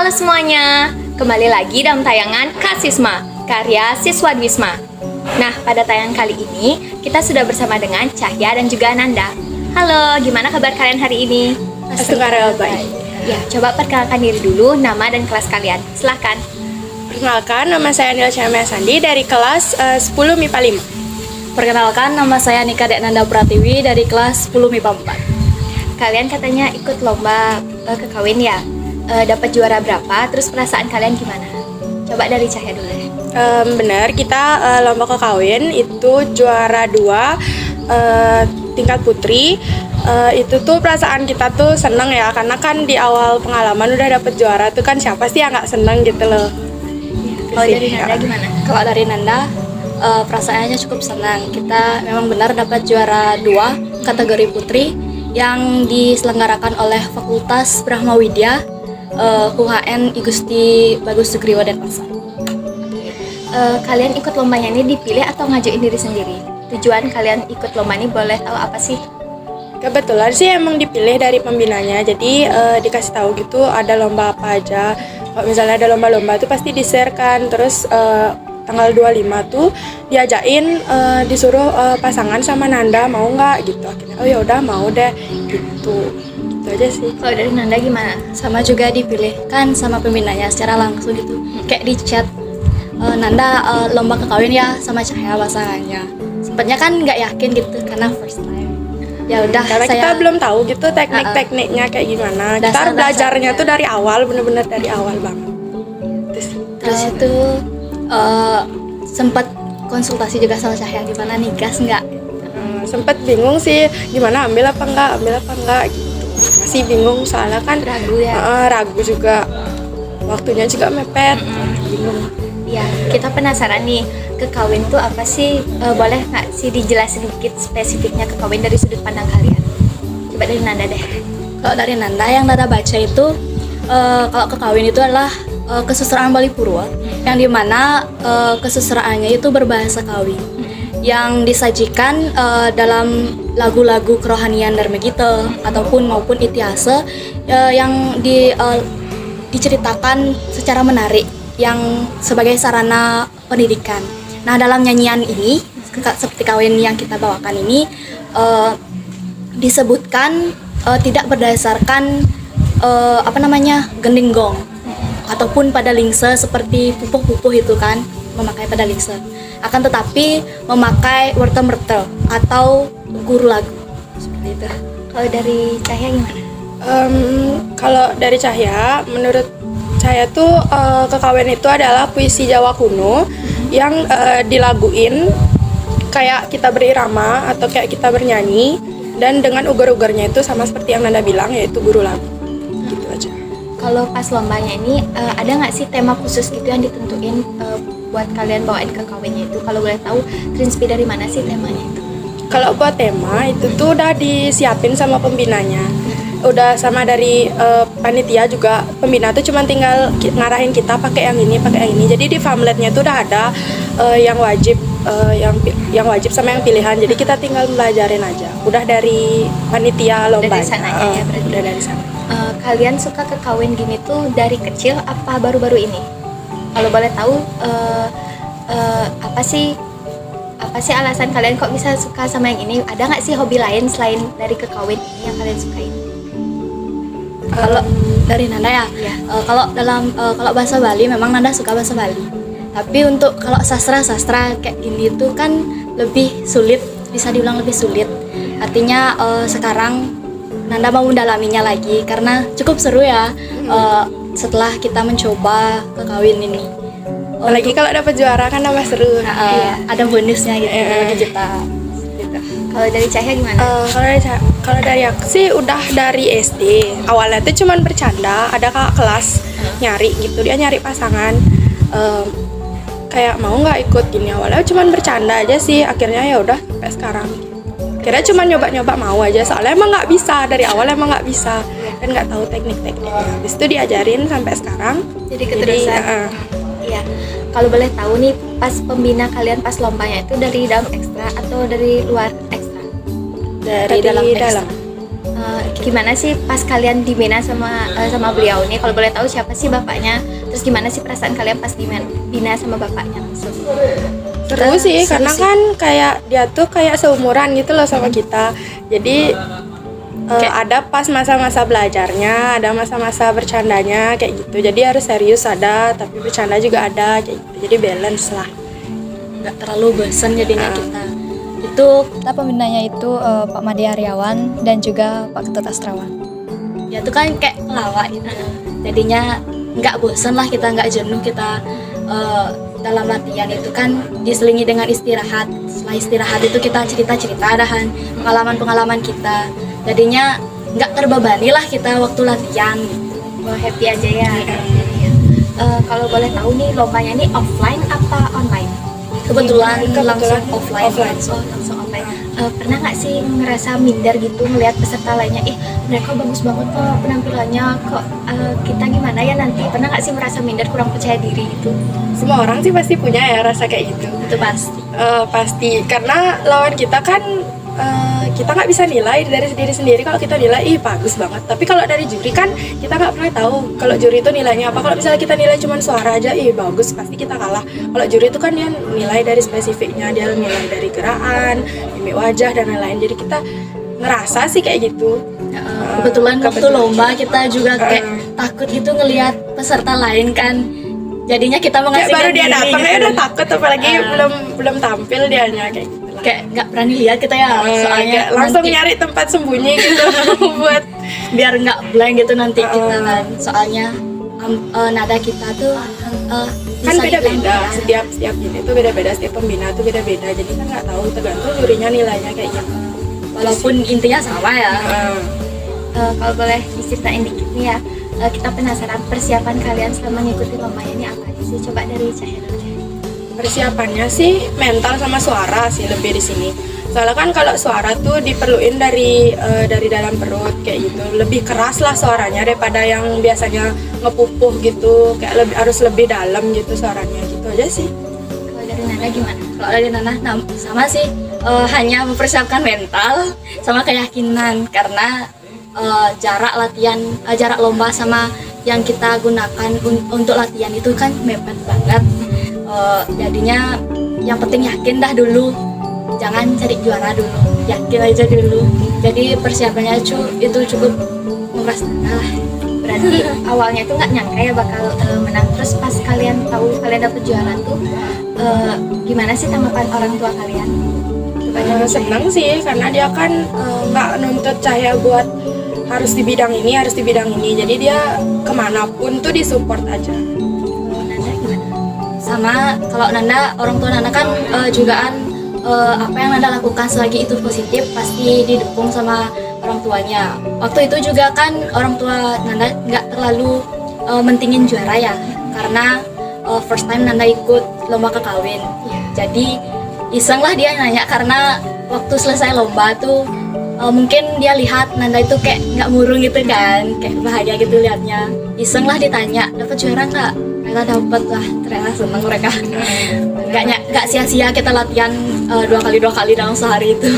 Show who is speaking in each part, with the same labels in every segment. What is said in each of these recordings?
Speaker 1: Halo semuanya, kembali lagi dalam tayangan Kasisma, karya siswa Wisma. Nah, pada tayangan kali ini, kita sudah bersama dengan Cahya dan juga Nanda. Halo, gimana kabar kalian hari ini?
Speaker 2: Alhamdulillah baik.
Speaker 1: Ya, coba perkenalkan diri dulu, nama dan kelas kalian. Silahkan.
Speaker 2: Perkenalkan, nama saya Nilcia Sandi dari kelas 10 MIPA 5.
Speaker 3: Perkenalkan, nama saya Nika Dek Nanda Pratiwi dari kelas 10 MIPA 4.
Speaker 1: Kalian katanya ikut lomba kekawin ya? Dapat juara berapa? Terus perasaan kalian gimana? Coba dari Cahya dulu deh.
Speaker 2: Benar, kita lomba kekawin itu juara 2 tingkat putri. Itu tuh perasaan kita tuh seneng ya, karena kan di awal pengalaman udah dapet juara tuh kan siapa sih yang nggak seneng gitu loh.
Speaker 1: Kalau dari Nanda gimana?
Speaker 3: Kalau dari Nanda, perasaannya cukup senang. Kita memang benar dapat juara 2 kategori putri yang diselenggarakan oleh Fakultas Brahma Widya, UHN I Gusti Bagus Sugriwa Denpasar.
Speaker 1: Kalian ikut lombanya ini dipilih atau ngajuin diri sendiri? Tujuan kalian ikut lomba ini boleh tahu apa sih?
Speaker 2: Kebetulan sih emang dipilih dari pembinanya, jadi dikasih tahu gitu ada lomba apa aja. Kalau misalnya ada lomba-lomba tuh pasti di-share kan, terus tanggal 25 tuh diajain disuruh pasangan sama Nanda mau nggak gitu. Akhirnya oh ya udah mau deh gitu. Gitu aja sih.
Speaker 1: Kalau dari Nanda gimana?
Speaker 3: Sama juga dipilih kan sama pembinanya secara langsung gitu. Kayak di chat, Nanda lomba kekawin ya sama Cahya pasangannya. Sempatnya kan nggak yakin gitu karena first time. Ya udah,
Speaker 2: Karena kita belum tahu gitu teknik-tekniknya kayak gimana. Kita belajarnya tuh dari awal, bener-bener dari awal banget.
Speaker 3: Terus itu sempat konsultasi juga sama Cahya, gimana nih, gas nggak?
Speaker 2: Sempet bingung sih gimana ambil apa enggak gitu. Masih bingung soalnya kan
Speaker 1: Ragu ya?
Speaker 2: Ragu juga, waktunya juga mepet. Bingung.
Speaker 1: Ya, kita penasaran nih, kekawin tuh apa sih? Boleh nggak sih dijelasin sedikit spesifiknya kekawin dari sudut pandang kalian? Coba dari Nanda deh.
Speaker 3: Kalau dari Nanda, yang Nanda baca itu kalau kekawin itu adalah kesusastraan Bali Purwa, yang dimana kesusastraannya itu berbahasa kawin, yang disajikan dalam lagu-lagu kerohanian Dharma Gita ataupun maupun itiasa yang diceritakan secara menarik, yang sebagai sarana pendidikan. Nah, dalam nyanyian ini seperti kawin yang kita bawakan ini disebutkan tidak berdasarkan gending gong ataupun pada lingse seperti pupuh-pupuh itu kan memakai pada lingse, akan tetapi memakai werta-merta atau guru lagu seperti itu.
Speaker 1: Kalau dari Cahya gimana?
Speaker 2: Kalau dari Cahya, menurut saya tuh kekawin itu adalah puisi Jawa kuno yang dilaguin kayak kita berirama atau kayak kita bernyanyi, dan dengan ugar-ugarnya itu sama seperti yang Nanda bilang, yaitu guru lagu. Gitu aja.
Speaker 1: Kalau pas lombanya ini ada nggak sih tema khusus gitu yang ditentuin buat kalian bawain ke kawinnya itu? Kalau boleh tahu, terinspirasi dari mana sih temanya itu?
Speaker 2: Kalau buat tema itu tuh udah disiapin sama pembinanya, udah sama dari panitia juga. Pembina tuh cuma tinggal ngarahin kita pakai yang ini, pakai yang ini. Jadi di pamfletnya tuh udah ada yang wajib, yang wajib sama yang pilihan. Jadi kita tinggal belajarin aja. Udah dari panitia lombanya.
Speaker 1: Dari sananya ya berarti.
Speaker 2: Udah dari sana.
Speaker 1: Kalian suka ke kawin gini tuh dari kecil apa baru-baru ini? Kalau boleh tahu apa sih alasan kalian kok bisa suka sama yang ini? Ada nggak sih hobi lain selain dari kekawin ini yang kalian sukain?
Speaker 3: Kalau dari Nanda ya, kalau bahasa Bali memang Nanda suka bahasa Bali. Tapi untuk kalau sastra kayak gini tuh kan lebih sulit, bisa dibilang lebih sulit. Artinya sekarang Nanda mau mendalaminya lagi karena cukup seru ya setelah kita mencoba kekawin ini.
Speaker 2: Apalagi kalau dapat juara kan nambah seru.
Speaker 3: Ada bonusnya gitu bagi kita. Gitu.
Speaker 1: Kalau dari Cahya gimana?
Speaker 2: Kalau dari aku sih udah dari SD. Awalnya tuh cuman bercanda, ada kakak kelas nyari gitu, dia nyari pasangan. Kayak mau nggak ikut gini, awalnya cuman bercanda aja sih. Akhirnya ya udah sampai sekarang. Kira cuma nyoba-nyoba mau aja, soalnya emang nggak bisa, dari awal emang nggak bisa dan nggak tahu teknik-tekniknya. Habis itu diajarin sampai sekarang.
Speaker 1: Jadi keterusan. Iya. Kalau boleh tahu nih, pas pembina kalian pas lombanya itu dari dalam ekstra atau dari luar ekstra?
Speaker 2: Dari dalam.
Speaker 1: Gimana sih pas kalian dibina sama beliau nih? Kalau boleh tahu siapa sih bapaknya? Terus gimana sih perasaan kalian pas dibina sama bapaknya langsung?
Speaker 2: Seru sih, karena kan kayak dia tuh kayak seumuran gitu loh sama kita. Jadi ada pas masa-masa belajarnya, ada masa-masa bercandanya kayak gitu. Jadi harus serius ada, tapi bercanda juga ada kayak gitu. Jadi balance lah.
Speaker 3: Nggak terlalu bosan jadinya kita. Itu kita pembinanya itu Pak Made Aryawan dan juga Pak Ketut Astrawan. Ya itu kan kayak pelawak gitu. Jadinya nggak bosan lah kita, nggak jenuh kita dalam latihan itu kan diselingi dengan istirahat. Setelah istirahat itu kita cerita-cerita dan pengalaman-pengalaman kita. Jadinya nggak terbebani lah kita waktu latihan gitu.
Speaker 1: Happy aja ya. Kalau boleh tahu nih lombanya ini offline apa online?
Speaker 3: Kebetulan langsung
Speaker 2: offline.
Speaker 1: Langsung offline. Pernah nggak sih ngerasa minder gitu ngelihat peserta lainnya? Mereka bagus banget kok penampilannya, kok kita gimana ya nanti? Pernah nggak sih merasa minder, kurang percaya diri gitu?
Speaker 2: Semua orang sih pasti punya ya rasa kayak gitu.
Speaker 1: Itu pasti.
Speaker 2: Pasti, karena lawan kita kan kita nggak bisa nilai dari diri sendiri. Kalau kita nilai, bagus banget. Tapi kalau dari juri kan kita nggak pernah tahu kalau juri itu nilainya apa. Kalau misalnya kita nilai cuma suara aja, bagus, pasti kita kalah. Kalau juri itu kan dia nilai dari spesifiknya, dia nilai dari gerakan, mimik wajah dan lain-lain. Jadi kita ngerasa sih kayak gitu.
Speaker 3: Kebetulan waktu lomba kita juga kayak takut gitu ngelihat peserta lain kan. Jadinya kita
Speaker 2: Kayak
Speaker 3: mengasihkan
Speaker 2: baru dia
Speaker 3: diri
Speaker 2: datang
Speaker 3: gitu.
Speaker 2: udah takut, apalagi belum tampil dianya kayak gitu.
Speaker 3: Kayak nggak berani lihat kita ya, soalnya
Speaker 2: Kayak langsung
Speaker 3: nanti
Speaker 2: nyari tempat sembunyi gitu buat
Speaker 3: biar nggak blank gitu nanti kita kan. Soalnya nada kita tuh
Speaker 2: kan
Speaker 3: bisa
Speaker 2: beda-beda,
Speaker 3: dipelan.
Speaker 2: setiap ini tuh beda-beda, setiap pembina tuh beda-beda, jadi kan nggak tahu tergantung jurinya nilainya kayak gitu.
Speaker 3: Walaupun intinya sama ya.
Speaker 1: Kalau boleh diceritain dikit nih ya, kita penasaran persiapan kalian selama ngikutin lombanya ini apa aja sih? Coba dari Cahaya dulu deh.
Speaker 2: Persiapannya sih mental sama suara sih lebih di sini. Soalnya kan kalau suara tuh diperluin dari dalam perut kayak gitu, lebih keras lah suaranya daripada yang biasanya ngepupuh gitu, kayak harus lebih dalam gitu suaranya, gitu aja sih.
Speaker 1: Kalau dari Nana gimana?
Speaker 3: Kalau dari Nana sama sih, hanya mempersiapkan mental sama keyakinan karena jarak latihan, jarak lomba sama yang kita gunakan untuk latihan itu kan mepet banget. Jadinya yang penting yakin dah dulu, jangan cari juara dulu, yakin aja dulu. Jadi persiapannya itu cukup menguras tenaga lah.
Speaker 1: Berarti awalnya tuh nggak nyangka ya bakal menang. Terus pas kalian tahu kalian dapet juara tuh gimana sih tanggapan orang tua kalian?
Speaker 2: Seneng sih karena dia kan nggak nuntut Cahaya buat harus di bidang ini, jadi dia kemanapun tuh disupport aja.
Speaker 1: Nana gimana?
Speaker 3: Sama kalau Nanda, orang tua Nanda kan jugaan apa yang Nanda lakukan selagi itu positif pasti didukung sama orang tuanya. Waktu itu juga kan orang tua Nanda nggak terlalu mentingin juara ya, karena first time Nanda ikut lomba kekawin. Jadi iseng lah dia nanya, karena waktu selesai lomba tuh mungkin dia lihat Nanda itu kayak nggak murung gitu kan, kayak bahagia gitu liatnya. Iseng lah ditanya, dapat juara nggak? Ternyata dapat lah, ternyata seneng mereka. Nggak sia-sia kita latihan dua kali dalam sehari itu.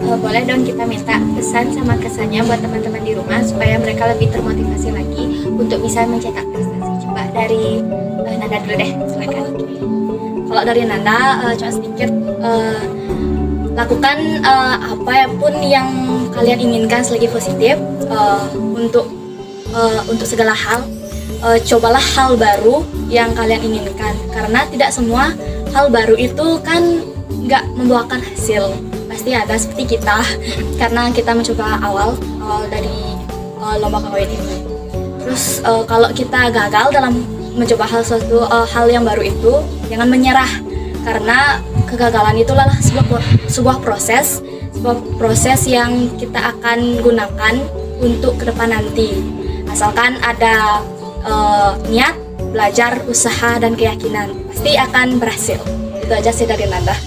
Speaker 1: Boleh dong kita minta pesan sama kesannya buat teman-teman di rumah supaya mereka lebih termotivasi lagi untuk bisa mencetak prestasi. Coba dari Nanda dulu deh, silakan.
Speaker 3: Kalau dari Nanda cuma sedikit, lakukan apapun yang kalian inginkan selagi positif untuk segala hal. Cobalah hal baru yang kalian inginkan, karena tidak semua hal baru itu kan nggak membuahkan hasil. Pasti ada seperti kita, karena kita mencoba awal dari lomba kawin ini. Terus kalau kita gagal dalam mencoba hal yang baru itu, jangan menyerah, karena kegagalan itulah sebuah proses yang kita akan gunakan untuk ke depan nanti. Asalkan ada niat, belajar, usaha, dan keyakinan, pasti akan berhasil. Itu aja sih dari Nanda.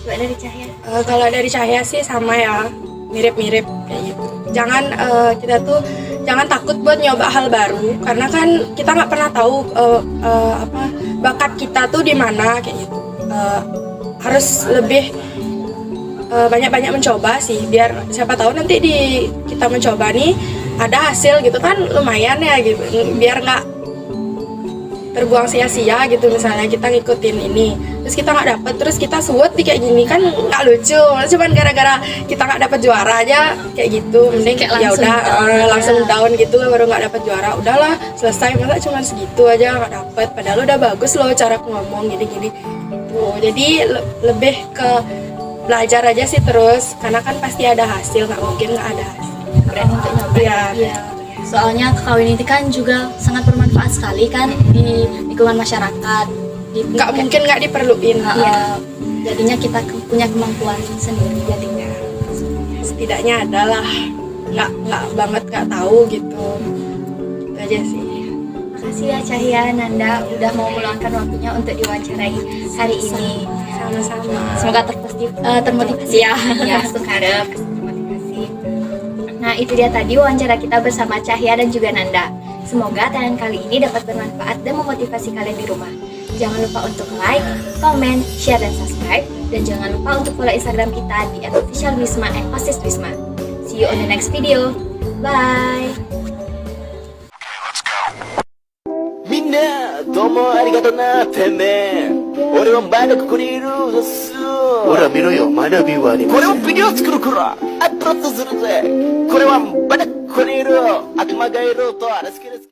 Speaker 1: Coba dari Cahaya.
Speaker 2: Kalau dari Cahaya sih sama ya, mirip-mirip kayak gitu. Kita tuh jangan takut buat nyoba hal baru, karena kan kita nggak pernah tahu bakat kita tuh di mana kayak gitu. Harus lebih banyak-banyak mencoba sih, biar siapa tahu nanti kita mencoba nih ada hasil gitu kan, lumayan ya gitu, biar nggak terbuang sia-sia gitu. Misalnya kita ngikutin ini terus kita nggak dapet, terus kita suwet di kayak gini kan nggak lucu, cuman gara-gara kita nggak dapet juara aja kayak gitu. Mending
Speaker 3: Kayak
Speaker 2: ya
Speaker 3: langsung
Speaker 2: udah
Speaker 3: down aja.
Speaker 2: langsung down gitu baru nggak dapet juara, udahlah selesai, masa cuman segitu aja nggak dapet, padahal udah bagus loh cara aku ngomong gini-gini gitu. Jadi lebih ke belajar aja sih terus, karena kan pasti ada hasil, nggak mungkin nggak ada hasil.
Speaker 1: Berani untuk nyoba.
Speaker 2: Iya.
Speaker 3: Iya. Soalnya kakawin ini kan juga sangat bermanfaat sekali kan di lingkungan masyarakat.
Speaker 2: Nggak mungkin nggak diperluin.
Speaker 3: Iya. Jadinya kita punya kemampuan sendiri jadinya.
Speaker 2: Setidaknya adalah nggak banget nggak tahu gitu. Itu aja sih.
Speaker 1: Makasih ya Cahya, Nanda udah mau meluangkan waktunya untuk diwawancarai hari ini.
Speaker 2: Sama-sama.
Speaker 3: Semoga termotivasi ya.
Speaker 1: Ya, sekarang termotivasi. Nah, itu dia tadi wawancara kita bersama Cahya dan juga Nanda. Semoga tayangan kali ini dapat bermanfaat dan memotivasi kalian di rumah. Jangan lupa untuk like, comment, share, dan subscribe. Dan jangan lupa untuk follow Instagram kita di @officialwisma and @osiswisma. See you on the next video. Bye!
Speaker 4: みんなどうもありがとなてめえ俺はまだここにいるぞすほら見ろよ学びはありますこれをビデオ作るからアップロードするぜこれはまだここにいる悪魔がいるとあれ好きです